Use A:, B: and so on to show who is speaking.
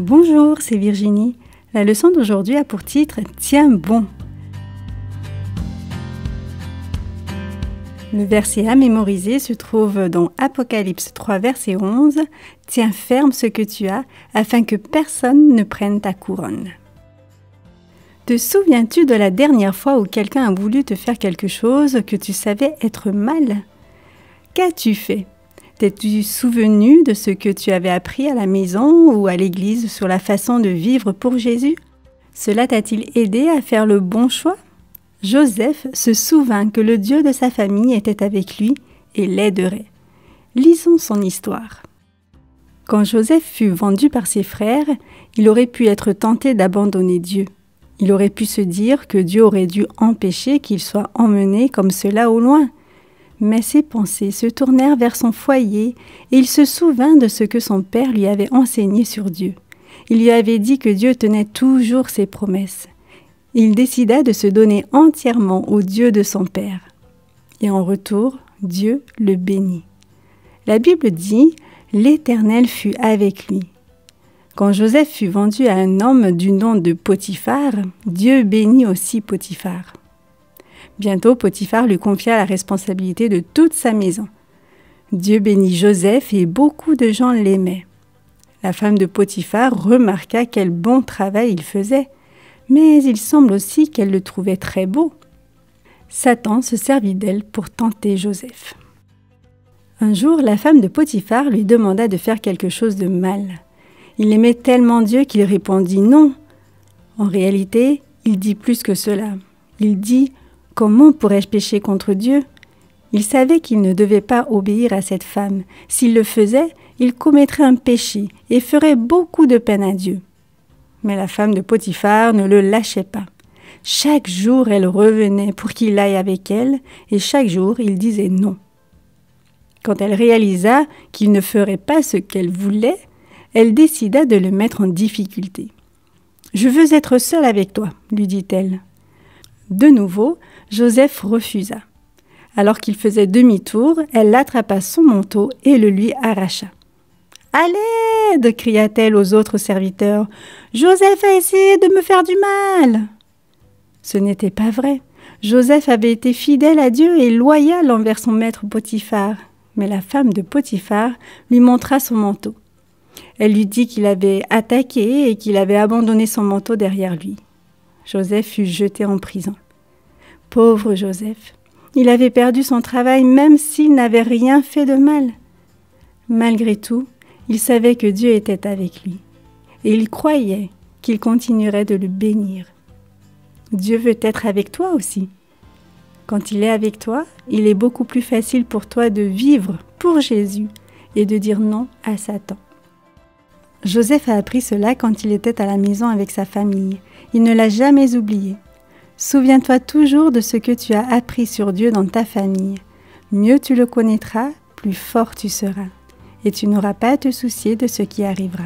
A: Bonjour, c'est Virginie. La leçon d'aujourd'hui a pour titre « Tiens bon ». Le verset à mémoriser se trouve dans Apocalypse 3, verset 11. « Tiens ferme ce que tu as, afin que personne ne prenne ta couronne. » Te souviens-tu de la dernière fois où quelqu'un a voulu te faire quelque chose que tu savais être mal? Qu'as-tu fait? T'es-tu souvenu de ce que tu avais appris à la maison ou à l'église sur la façon de vivre pour Jésus? Cela t'a-t-il aidé à faire le bon choix? Joseph se souvint que le Dieu de sa famille était avec lui et l'aiderait. Lisons son histoire. Quand Joseph fut vendu par ses frères, il aurait pu être tenté d'abandonner Dieu. Il aurait pu se dire que Dieu aurait dû empêcher qu'il soit emmené comme cela au loin. Mais ses pensées se tournèrent vers son foyer et il se souvint de ce que son père lui avait enseigné sur Dieu. Il lui avait dit que Dieu tenait toujours ses promesses. Il décida de se donner entièrement au Dieu de son père. Et en retour, Dieu le bénit. La Bible dit « L'Éternel fut avec lui ». Quand Joseph fut vendu à un homme du nom de Potiphar, Dieu bénit aussi Potiphar. Bientôt, Potiphar lui confia la responsabilité de toute sa maison. Dieu bénit Joseph et beaucoup de gens l'aimaient. La femme de Potiphar remarqua quel bon travail il faisait, mais il semble aussi qu'elle le trouvait très beau. Satan se servit d'elle pour tenter Joseph. Un jour, la femme de Potiphar lui demanda de faire quelque chose de mal. Il aimait tellement Dieu qu'il répondit non. En réalité, il dit plus que cela. Il dit « Comment pourrais-je pécher contre Dieu ?» Il savait qu'il ne devait pas obéir à cette femme. S'il le faisait, il commettrait un péché et ferait beaucoup de peine à Dieu. Mais la femme de Potiphar ne le lâchait pas. Chaque jour, elle revenait pour qu'il aille avec elle et chaque jour, il disait non. Quand elle réalisa qu'il ne ferait pas ce qu'elle voulait, elle décida de le mettre en difficulté. « Je veux être seule avec toi, » lui dit-elle. De nouveau, Joseph refusa. Alors qu'il faisait demi-tour, elle attrapa son manteau et le lui arracha. « À l'aide !» cria-t-elle aux autres serviteurs. « Joseph a essayé de me faire du mal !» Ce n'était pas vrai. Joseph avait été fidèle à Dieu et loyal envers son maître Potiphar. Mais la femme de Potiphar lui montra son manteau. Elle lui dit qu'il avait attaqué et qu'il avait abandonné son manteau derrière lui. Joseph fut jeté en prison. Pauvre Joseph, il avait perdu son travail même s'il n'avait rien fait de mal. Malgré tout, il savait que Dieu était avec lui et il croyait qu'il continuerait de le bénir. Dieu veut être avec toi aussi. Quand il est avec toi, il est beaucoup plus facile pour toi de vivre pour Jésus et de dire non à Satan. Joseph a appris cela quand il était à la maison avec sa famille. Il ne l'a jamais oublié. Souviens-toi toujours de ce que tu as appris sur Dieu dans ta famille. Mieux tu le connaîtras, plus fort tu seras. Et tu n'auras pas à te soucier de ce qui arrivera.